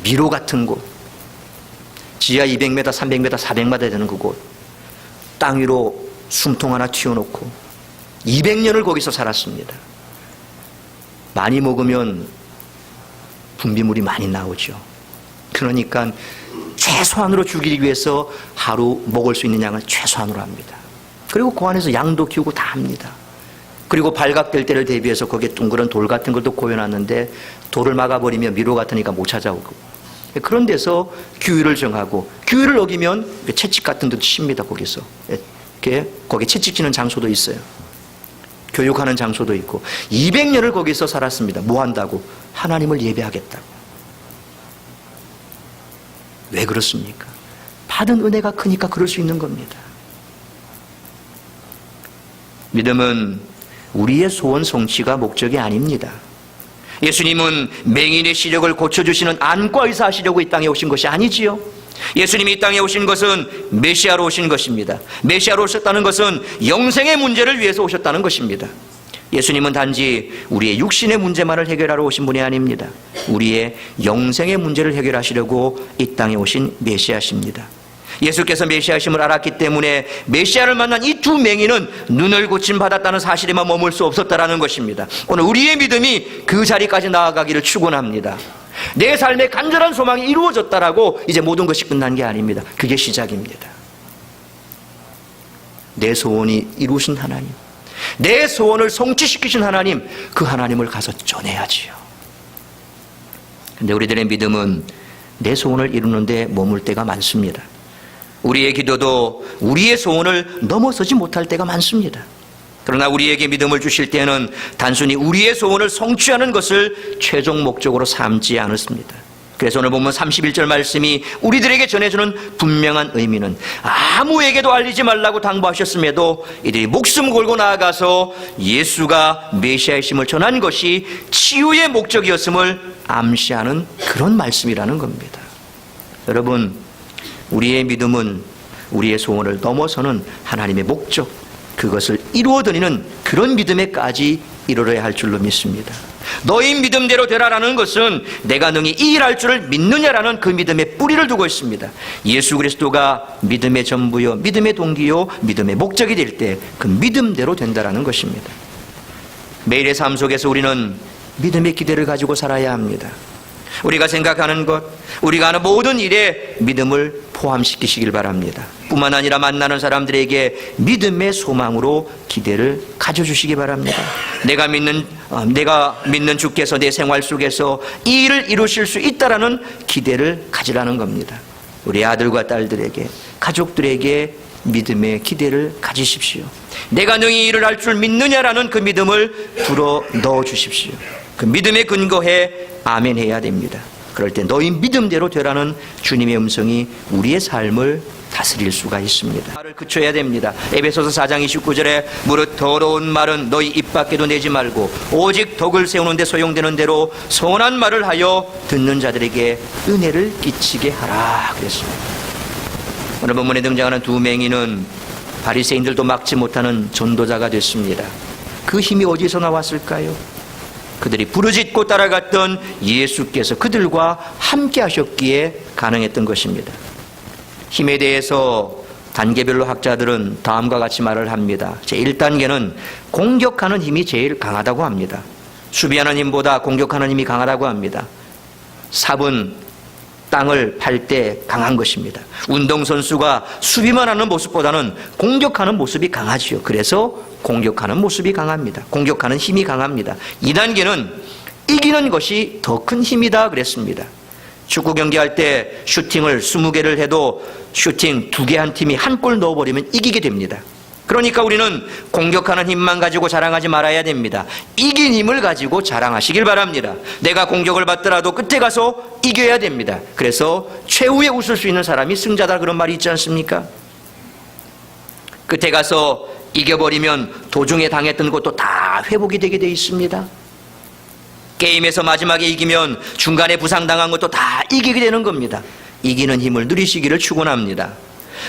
A: 미로 같은 곳, 지하 200m, 300m, 400m 되는 그곳, 땅 위로 숨통 하나 튀어놓고 200년을 거기서 살았습니다. 많이 먹으면 분비물이 많이 나오죠. 그러니까 최소한으로 죽이기 위해서 하루 먹을 수 있는 양을 최소한으로 합니다. 그리고 그 안에서 양도 키우고 다 합니다. 그리고 발각될 때를 대비해서 거기에 둥그런 돌 같은 것도 고여놨는데 돌을 막아버리면 미로 같으니까 못 찾아오고, 그런 데서 규율을 정하고 규율을 어기면 채찍 같은 데도 칩니다. 거기서 이렇게 거기 채찍 치는 장소도 있어요. 교육하는 장소도 있고 200년을 거기서 살았습니다. 뭐 한다고? 하나님을 예배하겠다고. 왜 그렇습니까? 받은 은혜가 크니까 그럴 수 있는 겁니다. 믿음은 우리의 소원 성취가 목적이 아닙니다. 예수님은 맹인의 시력을 고쳐주시는 안과 의사 하시려고 이 땅에 오신 것이 아니지요. 예수님이 이 땅에 오신 것은 메시아로 오신 것입니다. 메시아로 오셨다는 것은 영생의 문제를 위해서 오셨다는 것입니다. 예수님은 단지 우리의 육신의 문제만을 해결하러 오신 분이 아닙니다. 우리의 영생의 문제를 해결하시려고 이 땅에 오신 메시아십니다. 예수께서 메시아심을 알았기 때문에 메시아를 만난 이 두 맹인은 눈을 고침받았다는 사실에만 머물 수 없었다는 것입니다. 오늘 우리의 믿음이 그 자리까지 나아가기를 축원합니다. 내 삶의 간절한 소망이 이루어졌다라고 이제 모든 것이 끝난 게 아닙니다. 그게 시작입니다. 내 소원이 이루신 하나님, 내 소원을 성취시키신 하나님, 그 하나님을 가서 전해야지요. 근데 우리들의 믿음은 내 소원을 이루는 데 머물 때가 많습니다. 우리의 기도도 우리의 소원을 넘어서지 못할 때가 많습니다. 그러나 우리에게 믿음을 주실 때는 단순히 우리의 소원을 성취하는 것을 최종 목적으로 삼지 않았습니다. 그래서 오늘 보면 31절 말씀이 우리들에게 전해주는 분명한 의미는 아무에게도 알리지 말라고 당부하셨음에도 이들이 목숨 걸고 나아가서 예수가 메시아이심을 전한 것이 치유의 목적이었음을 암시하는 그런 말씀이라는 겁니다. 여러분, 우리의 믿음은 우리의 소원을 넘어서는 하나님의 목적, 그것을 이루어드리는 그런 믿음에까지 이르러야 할 줄로 믿습니다. 너희 믿음대로 되라라는 것은 내가 능히 이 일할 줄을 믿느냐라는 그 믿음의 뿌리를 두고 있습니다. 예수 그리스도가 믿음의 전부요, 믿음의 동기요, 믿음의 목적이 될 때 그 믿음대로 된다라는 것입니다. 매일의 삶 속에서 우리는 믿음의 기대를 가지고 살아야 합니다. 우리가 생각하는 것, 우리가 하는 모든 일에 믿음을 포함시키시길 바랍니다. 뿐만 아니라 만나는 사람들에게 믿음의 소망으로 기대를 가져주시기 바랍니다. 내가 믿는 주께서 내 생활 속에서 이 일을 이루실 수 있다라는 기대를 가지라는 겁니다. 우리 아들과 딸들에게, 가족들에게 믿음의 기대를 가지십시오. 내가 능히 이 일을 할 줄 믿느냐라는 그 믿음을 불어 넣어 주십시오. 그 믿음에 근거해 아멘 해야 됩니다. 그럴 때 너희 믿음대로 되라는 주님의 음성이 우리의 삶을 다스릴 수가 있습니다. 말을 그쳐야 됩니다. 에베소서 4장 29절에 무릇 더러운 말은 너희 입 밖에도 내지 말고 오직 덕을 세우는 데 소용되는 대로 선한 말을 하여 듣는 자들에게 은혜를 끼치게 하라 그랬습니다. 오늘 본문에 등장하는 두 맹인은 바리새인들도 막지 못하는 전도자가 됐습니다. 그 힘이 어디서 나왔을까요? 그들이 부르짖고 따라갔던 예수께서 그들과 함께 하셨기에 가능했던 것입니다. 힘에 대해서 단계별로 학자들은 다음과 같이 말을 합니다. 제1단계는 공격하는 힘이 제일 강하다고 합니다. 수비하는 힘보다 공격하는 힘이 강하다고 합니다. 삽은 땅을 팔 때 강한 것입니다. 운동선수가 수비만 하는 모습보다는 공격하는 모습이 강하지요. 그래서 공격하는 모습이 강합니다. 공격하는 힘이 강합니다. 2단계는 이기는 것이 더 큰 힘이다 그랬습니다. 축구 경기할 때 슈팅을 20개를 해도 슈팅 2개 한 팀이 한 골 넣어버리면 이기게 됩니다. 그러니까 우리는 공격하는 힘만 가지고 자랑하지 말아야 됩니다. 이긴 힘을 가지고 자랑하시길 바랍니다. 내가 공격을 받더라도 끝에 가서 이겨야 됩니다. 그래서 최후에 웃을 수 있는 사람이 승자다 그런 말이 있지 않습니까? 끝에 가서 이겨버리면 도중에 당했던 것도 다 회복이 되게 돼 있습니다. 게임에서 마지막에 이기면 중간에 부상당한 것도 다 이기게 되는 겁니다. 이기는 힘을 누리시기를 축원합니다.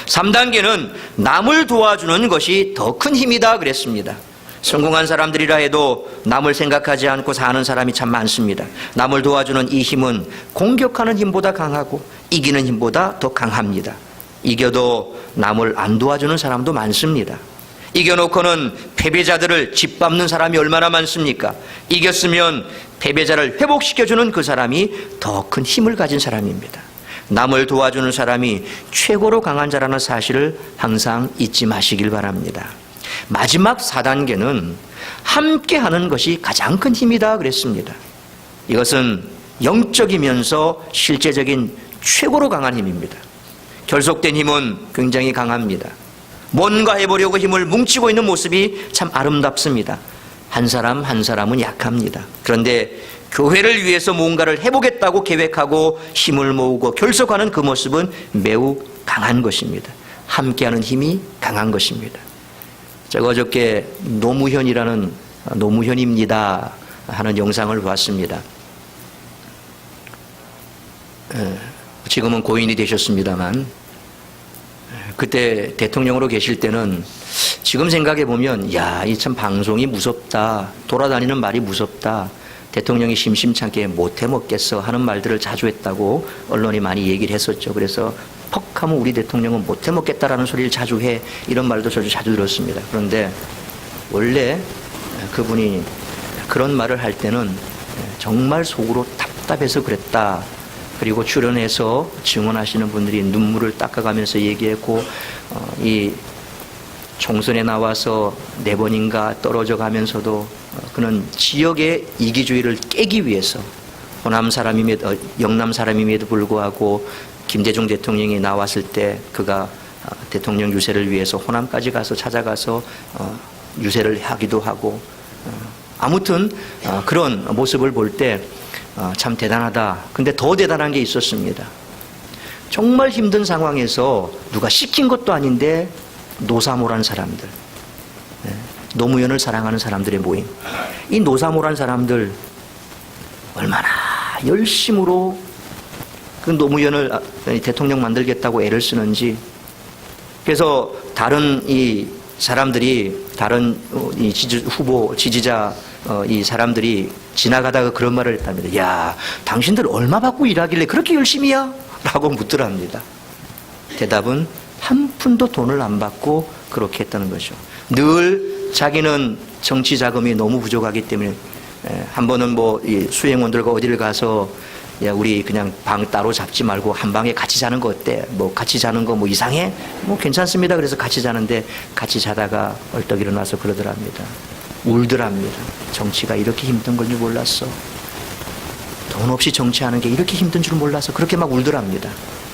A: 3단계는 남을 도와주는 것이 더 큰 힘이다 그랬습니다. 성공한 사람들이라 해도 남을 생각하지 않고 사는 사람이 참 많습니다. 남을 도와주는 이 힘은 공격하는 힘보다 강하고 이기는 힘보다 더 강합니다. 이겨도 남을 안 도와주는 사람도 많습니다. 이겨놓고는 패배자들을 짓밟는 사람이 얼마나 많습니까? 이겼으면 패배자를 회복시켜주는 그 사람이 더 큰 힘을 가진 사람입니다. 남을 도와주는 사람이 최고로 강한 자라는 사실을 항상 잊지 마시길 바랍니다. 마지막 4단계는 함께하는 것이 가장 큰 힘이다 그랬습니다. 이것은 영적이면서 실제적인 최고로 강한 힘입니다. 결속된 힘은 굉장히 강합니다. 뭔가 해보려고 힘을 뭉치고 있는 모습이 참 아름답습니다. 한 사람 한 사람은 약합니다. 그런데 교회를 위해서 뭔가를 해보겠다고 계획하고 힘을 모으고 결속하는 그 모습은 매우 강한 것입니다. 함께하는 힘이 강한 것입니다. 제가 어저께 노무현입니다 하는 영상을 봤습니다. 지금은 고인이 되셨습니다만 그때 대통령으로 계실 때는 지금 생각해 보면 이 참 방송이 무섭다, 돌아다니는 말이 무섭다, 대통령이 심심찮게 못해 먹겠어 하는 말들을 자주 했다고 언론이 많이 얘기를 했었죠. 그래서 퍽 하면 우리 대통령은 못해 먹겠다라는 소리를 자주 해, 이런 말도 저도 자주 들었습니다. 그런데 원래 그분이 그런 말을 할 때는 정말 속으로 답답해서 그랬다. 그리고 출연해서 증언하시는 분들이 눈물을 닦아가면서 얘기했고, 이 총선에 나와서 4번인가 떨어져 가면서도 그는 지역의 이기주의를 깨기 위해서 영남 사람임에도 불구하고 김대중 대통령이 나왔을 때 그가 대통령 유세를 위해서 호남까지 가서 찾아가서 유세를 하기도 하고, 아무튼 그런 모습을 볼 때 참 대단하다. 근데 더 대단한 게 있었습니다. 정말 힘든 상황에서 누가 시킨 것도 아닌데 노사모란 사람들, 노무현을 사랑하는 사람들의 모임, 이 노사모란 사람들 얼마나 열심으로 그 노무현을 대통령 만들겠다고 애를 쓰는지. 그래서 다른 이 사람들이 다른 이 지지자 이 사람들이 지나가다가 그런 말을 했답니다. 야, 당신들 얼마 받고 일하길래 그렇게 열심히야? 라고 묻더랍니다. 대답은 한 푼도 돈을 안 받고 그렇게 했다는 거죠. 늘 자기는 정치 자금이 너무 부족하기 때문에 한 번은 뭐 수행원들과 어디를 가서 야, 우리 그냥 방 따로 잡지 말고 한 방에 같이 자는 거 어때? 뭐 같이 자는 거 뭐 이상해? 뭐 괜찮습니다. 그래서 같이 자는데 같이 자다가 얼떡 일어나서 그러더랍니다. 울더랍니다. 정치가 이렇게 힘든 걸 줄 몰랐어. 돈 없이 정치하는 게 이렇게 힘든 줄 몰라서 그렇게 막 울더랍니다.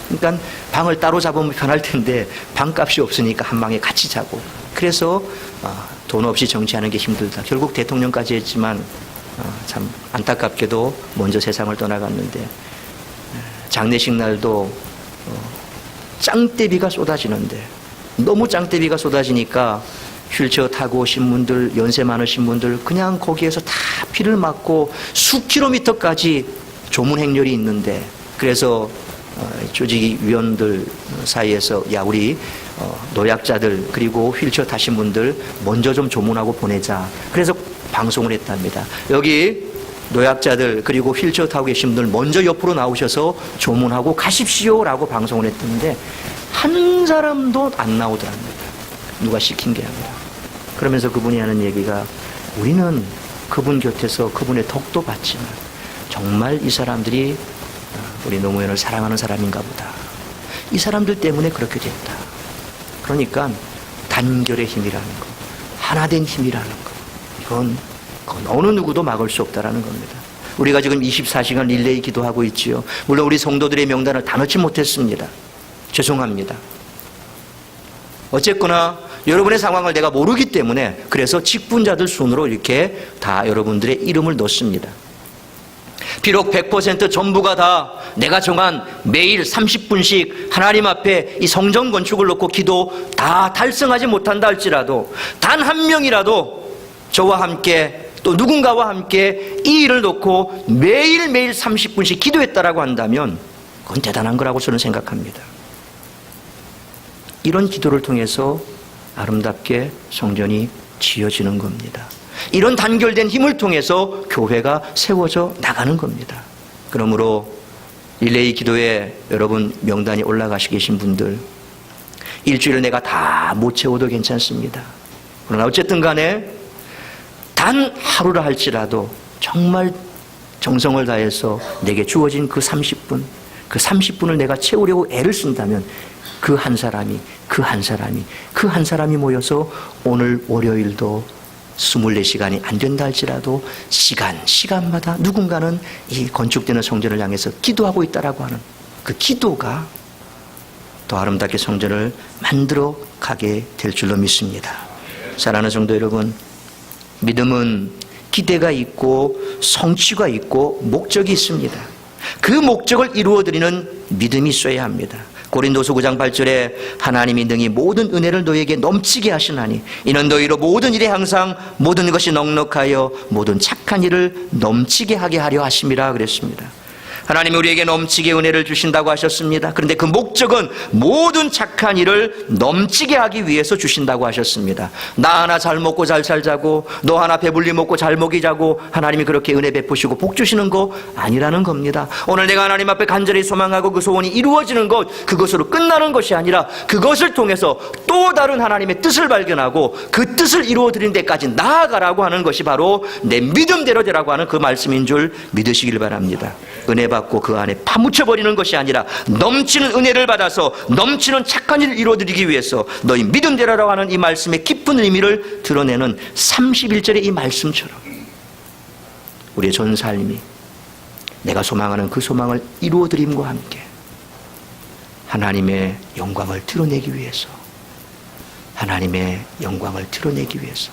A: 그러니까 방을 따로 잡으면 편할 텐데 방값이 없으니까 한 방에 같이 자고, 그래서 돈 없이 정치하는 게 힘들다. 결국 대통령까지 했지만 참 안타깝게도 먼저 세상을 떠나갔는데, 장례식 날도 짱대비가 쏟아지는데, 너무 짱대비가 쏟아지니까 휠체어 타고 오신 분들, 연세 많으신 분들 그냥 거기에서 다 피를 맞고 수킬로미터까지 조문 행렬이 있는데, 그래서 조직위원들 사이에서 야, 우리 노약자들 그리고 휠체어 타신 분들 먼저 좀 조문하고 보내자. 그래서 방송을 했답니다. 여기 노약자들 그리고 휠체어 타고 계신 분들 먼저 옆으로 나오셔서 조문하고 가십시오 라고 방송을 했는데 한 사람도 안 나오더랍니다. 누가 시킨 게 아니라. 그러면서 그분이 하는 얘기가, 우리는 그분 곁에서 그분의 덕도 받지만 정말 이 사람들이 우리 노무현을 사랑하는 사람인가 보다. 이 사람들 때문에 그렇게 됐다. 그러니까 단결의 힘이라는 거, 하나된 힘이라는 거, 이건 어느 누구도 막을 수 없다라는 겁니다. 우리가 지금 24시간 릴레이 기도하고 있지요. 물론 우리 성도들의 명단을 다 넣지 못했습니다. 죄송합니다. 어쨌거나 여러분의 상황을 내가 모르기 때문에 그래서 직분자들 순으로 이렇게 다 여러분들의 이름을 넣습니다. 비록 100% 전부가 다 내가 정한 매일 30분씩 하나님 앞에 이 성전 건축을 놓고 기도 다 달성하지 못한다 할지라도 단 한 명이라도 저와 함께 또 누군가와 함께 이 일을 놓고 매일매일 30분씩 기도했다라고 한다면 그건 대단한 거라고 저는 생각합니다. 이런 기도를 통해서 아름답게 성전이 지어지는 겁니다. 이런 단결된 힘을 통해서 교회가 세워져 나가는 겁니다. 그러므로 릴레이 기도에 여러분 명단이 올라가시 계신 분들, 일주일을 내가 다 못 채워도 괜찮습니다. 그러나 어쨌든 간에 단 하루라 할지라도 정말 정성을 다해서 내게 주어진 그 30분, 그 30분을 내가 채우려고 애를 쓴다면 그 한 사람이 모여서 오늘 월요일도 24시간이 안 된다 할지라도 시간마다 누군가는 이 건축되는 성전을 향해서 기도하고 있다라고 하는 그 기도가 더 아름답게 성전을 만들어 가게 될 줄로 믿습니다. 사랑하는 성도 여러분, 믿음은 기대가 있고 성취가 있고 목적이 있습니다. 그 목적을 이루어드리는 믿음이 있어야 합니다. 고린도서 9장 8절에 하나님이 능히 모든 은혜를 너희에게 넘치게 하시나니 이는 너희로 모든 일에 항상 모든 것이 넉넉하여 모든 착한 일을 넘치게 하게 하려 하심이라 그랬습니다. 하나님이 우리에게 넘치게 은혜를 주신다고 하셨습니다. 그런데 그 목적은 모든 착한 일을 넘치게 하기 위해서 주신다고 하셨습니다. 나 하나 잘 먹고 잘 살자고, 너 하나 배불리 먹고 잘 먹이자고 하나님이 그렇게 은혜 베푸시고 복 주시는 거 아니라는 겁니다. 오늘 내가 하나님 앞에 간절히 소망하고 그 소원이 이루어지는 것, 그것으로 끝나는 것이 아니라 그것을 통해서 또 다른 하나님의 뜻을 발견하고 그 뜻을 이루어드리는 데까지 나아가라고 하는 것이 바로 내 믿음대로 되라고 하는 그 말씀인 줄 믿으시길 바랍니다. 은혜 받고 그 안에 파묻혀버리는 것이 아니라 넘치는 은혜를 받아서 넘치는 착한 일을 이루어드리기 위해서 너희 믿음대로라고 하는 이 말씀의 깊은 의미를 드러내는 31절의 이 말씀처럼 우리의 전 삶이 내가 소망하는 그 소망을 이루어드림과 함께 하나님의 영광을 드러내기 위해서, 하나님의 영광을 드러내기 위해서,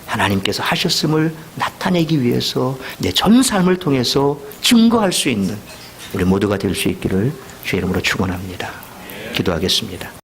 A: 하나님께서 하셨음을 나타내기 위해서 내 전 삶을 통해서 증거할 수 있는 우리 모두가 될 수 있기를 주의 이름으로 축원합니다. 기도하겠습니다.